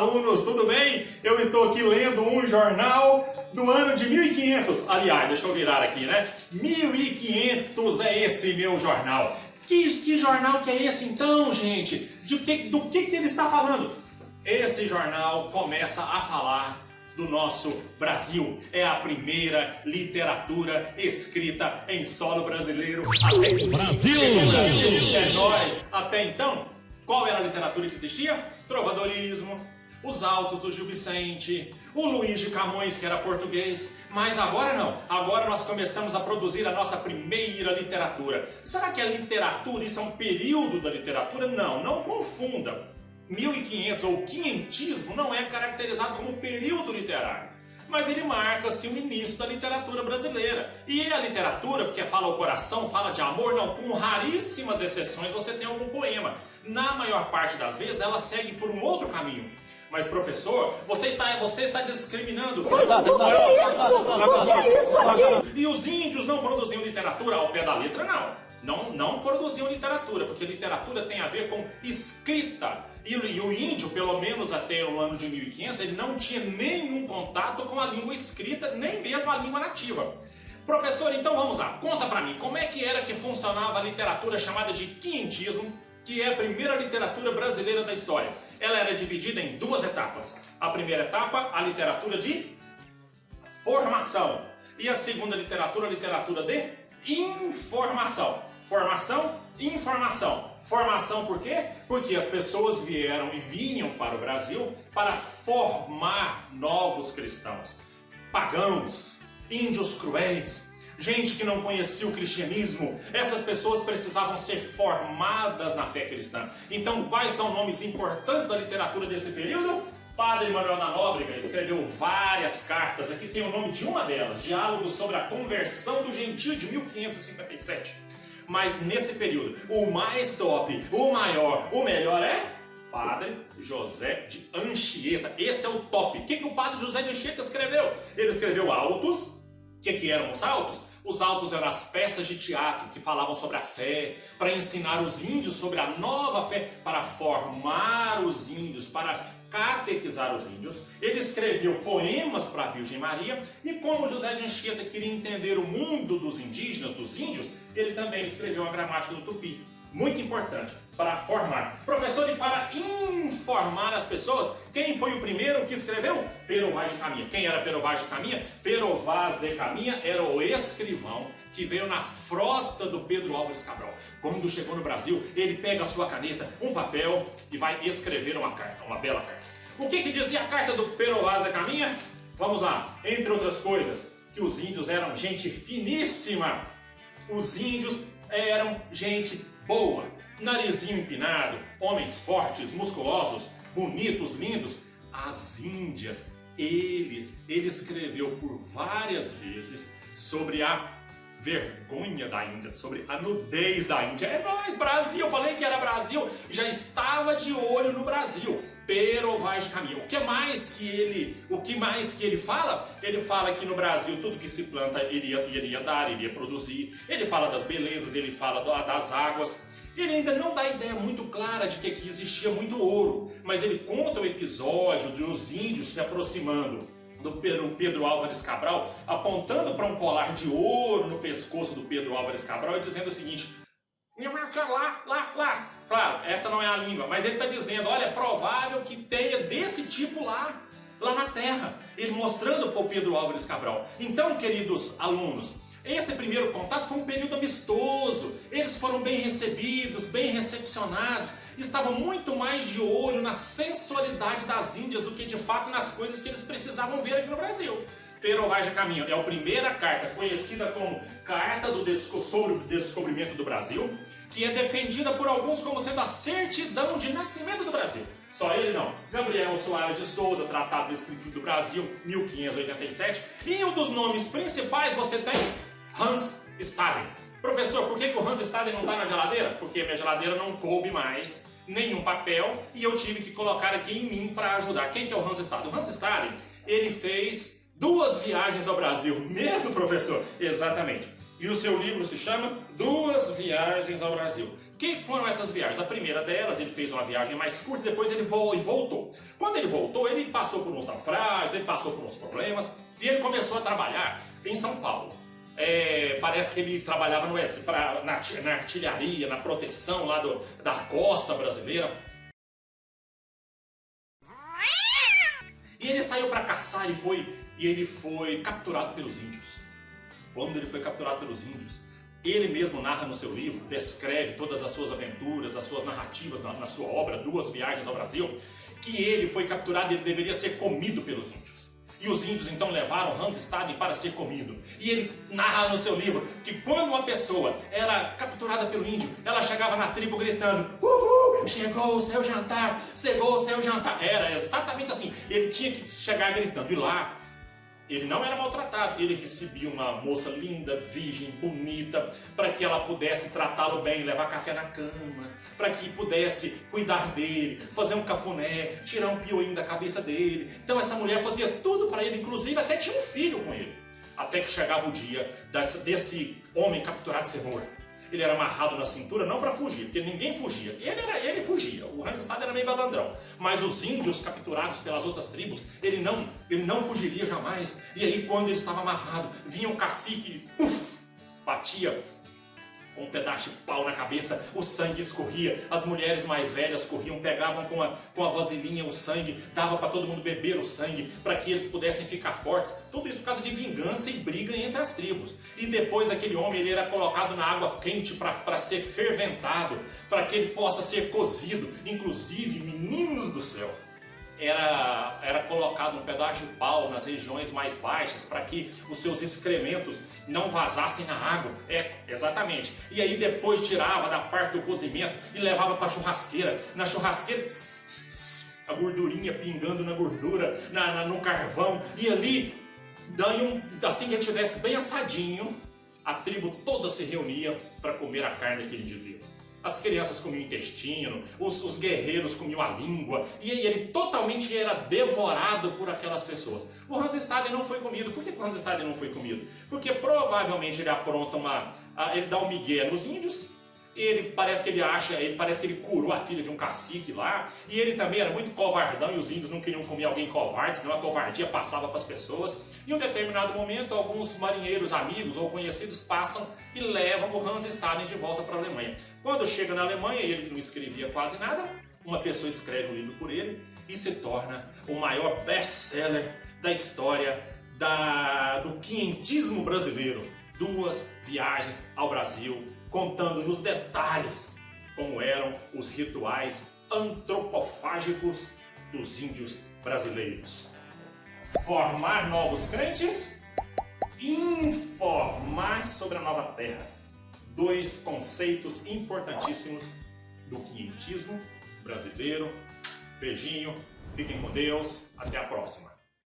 alunos, tudo bem? Eu estou aqui lendo um jornal do ano de 1500. Aliás, deixa eu virar aqui, né? 1500 é esse meu jornal. Que jornal que é esse então, gente? Do que ele está falando? Esse jornal começa a falar do nosso Brasil. É a primeira literatura escrita em solo brasileiro. Até que Brasil! É nós. Até então, qual era a literatura que existia? Trovadorismo, os autos do Gil Vicente, o Luís de Camões, que era português. Mas agora não. Agora nós começamos a produzir a nossa primeira literatura. Será que a literatura, isso é um período da literatura? Não, não confunda. 1500 ou quinhentismo não é caracterizado como um período literário, mas ele marca assim, o início da literatura brasileira. E a literatura, porque fala o coração, fala de amor, não, com raríssimas exceções você tem algum poema. Na maior parte das vezes ela segue por um outro caminho. Mas professor, você está discriminando. O que é isso aqui? E os índios não produziam literatura ao pé da letra, não. Não produziam literatura, porque literatura tem a ver com escrita. E o índio, pelo menos até o ano de 1500, ele não tinha nenhum contato com a língua escrita, nem mesmo a língua nativa. Professor, então vamos lá, conta pra mim, como é que era que funcionava a literatura chamada de quinhentismo, que é a primeira literatura brasileira da história? Ela era dividida em duas etapas. A primeira etapa, a literatura de formação. E a segunda literatura, a literatura de informação. Formação, informação. Formação por quê? Porque as pessoas vieram e vinham para o Brasil para formar novos cristãos. Pagãos, índios cruéis, gente que não conhecia o cristianismo. Essas pessoas precisavam ser formadas na fé cristã. Então, quais são nomes importantes da literatura desse período? Padre Manuel da Nóbrega escreveu várias cartas. Aqui tem o nome de uma delas, Diálogos sobre a Conversão do Gentio, de 1557. Mas nesse período, o mais top, o maior, o melhor é Padre José de Anchieta. Esse é o top. O que o Padre José de Anchieta escreveu? Ele escreveu autos. O que eram os autos? Os autos eram as peças de teatro que falavam sobre a fé, para ensinar os índios sobre a nova fé, para formar os índios, para catequizar os índios. Ele escreveu poemas para a Virgem Maria, e como José de Anchieta queria entender o mundo dos indígenas, dos índios, ele também escreveu a gramática do Tupi. Muito importante para formar. Professor, e para informar as pessoas, quem foi o primeiro que escreveu? Pero Vaz de Caminha. Quem era Pero Vaz de Caminha? Pero Vaz de Caminha era o escrivão que veio na frota do Pedro Álvares Cabral. Quando chegou no Brasil, ele pega a sua caneta, um papel e vai escrever uma carta, uma bela carta. O que dizia a carta do Pero Vaz de Caminha? Vamos lá. Entre outras coisas, que os índios eram gente finíssima. Os índios eram gente boa, narizinho empinado, homens fortes, musculosos, bonitos, lindos. As índias, ele escreveu por várias vezes sobre a vergonha da Índia, sobre a nudez da Índia. É nóis, Brasil! Eu falei que era Brasil, já estava de olho no Brasil. Pero Vaz de Caminha. O que mais que ele fala? Ele fala que no Brasil tudo que se planta iria dar, iria produzir. Ele fala das belezas, ele fala das águas. Ele ainda não dá ideia muito clara de que aqui existia muito ouro, mas ele conta o episódio dos índios se aproximando do Pedro Álvares Cabral, apontando para um colar de ouro no pescoço do Pedro Álvares Cabral e dizendo o seguinte: lá. Claro, essa não é a língua, mas ele está dizendo, olha, é provável que tenha desse tipo lá na terra. Ele mostrando para o Pedro Álvares Cabral. Então, queridos alunos, esse primeiro contato foi um período amistoso. Eles foram bem recebidos, bem recepcionados. Estavam muito mais de olho na sensualidade das Índias do que de fato nas coisas que eles precisavam ver aqui no Brasil. Pero Vaz de Caminha é a primeira carta conhecida como Carta sobre o Descobrimento do Brasil, que é defendida por alguns como sendo a certidão de nascimento do Brasil. Só ele não. Gabriel Soares de Souza, Tratado Descritivo do Brasil, 1587. E um dos nomes principais você tem Hans Staden. Professor, por que o Hans Staden não está na geladeira? Porque a minha geladeira não coube mais nenhum papel e eu tive que colocar aqui em mim para ajudar. Quem que é o Hans Staden? O Hans Staden, ele fez 2 viagens ao Brasil. Mesmo, professor? Exatamente. E o seu livro se chama Duas Viagens ao Brasil. O que foram essas viagens? A primeira delas, ele fez uma viagem mais curta, depois ele voltou. Quando ele voltou, ele passou por uns naufrágios, ele passou por uns problemas, e ele começou a trabalhar em São Paulo. Parece que ele trabalhava na artilharia, na proteção lá da costa brasileira. E ele saiu para caçar e ele foi capturado pelos índios. Quando ele foi capturado pelos índios, ele mesmo narra no seu livro, descreve todas as suas aventuras, as suas narrativas na sua obra, Duas Viagens ao Brasil, que ele foi capturado e ele deveria ser comido pelos índios. E os índios então levaram Hans Staden para ser comido. E ele narra no seu livro que quando uma pessoa era capturada pelo índio, ela chegava na tribo gritando: "Uhul, chegou o seu jantar, chegou o seu jantar". Era exatamente assim. Ele tinha que chegar gritando. E lá, ele não era maltratado. Ele recebia uma moça linda, virgem, bonita, para que ela pudesse tratá-lo bem, levar café na cama, para que pudesse cuidar dele, fazer um cafuné, tirar um pioinho da cabeça dele. Então essa mulher fazia tudo para ele, inclusive até tinha um filho com ele. Até que chegava o dia desse homem capturado ser morto. Ele era amarrado na cintura não para fugir, porque ninguém fugia. Ele fugia. O Hans Staden era meio balandrão. Mas os índios capturados pelas outras tribos, ele não fugiria jamais. E aí, quando ele estava amarrado, vinha um cacique, batia com um pedaço de pau na cabeça, o sangue escorria, as mulheres mais velhas corriam, pegavam com a vasilhinha o sangue, dava para todo mundo beber o sangue, para que eles pudessem ficar fortes. Tudo isso por causa de vingança e briga entre as tribos. E depois aquele homem ele era colocado na água quente para ser ferventado, para que ele possa ser cozido. Inclusive, meninos do céu, era colocado um pedaço de pau nas regiões mais baixas para que os seus excrementos não vazassem na água. Exatamente. E aí depois tirava da parte do cozimento e levava para a churrasqueira. Na churrasqueira, a gordurinha pingando na gordura, no carvão. E ali, assim que ele estivesse bem assadinho, a tribo toda se reunia para comer a carne daquele indivíduo. As crianças comiam o intestino, os guerreiros comiam a língua, e ele totalmente era devorado por aquelas pessoas. O Hans Staden não foi comido. Por que o Hans Staden não foi comido? Porque provavelmente ele apronta ele dá um migué nos índios. Parece que ele curou a filha de um cacique lá, e ele também era muito covardão, e os índios não queriam comer alguém covarde, senão a covardia passava para as pessoas. E em um determinado momento, alguns marinheiros amigos ou conhecidos passam e levam o Hans Staden de volta para a Alemanha. Quando chega na Alemanha, ele que não escrevia quase nada, uma pessoa escreve o livro por ele e se torna o maior best-seller da história do quinhentismo brasileiro. Duas Viagens ao Brasil, contando nos detalhes como eram os rituais antropofágicos dos índios brasileiros. Formar novos crentes, informar sobre a nova terra. Dois conceitos importantíssimos do quinhentismo brasileiro. Beijinho, fiquem com Deus, até a próxima.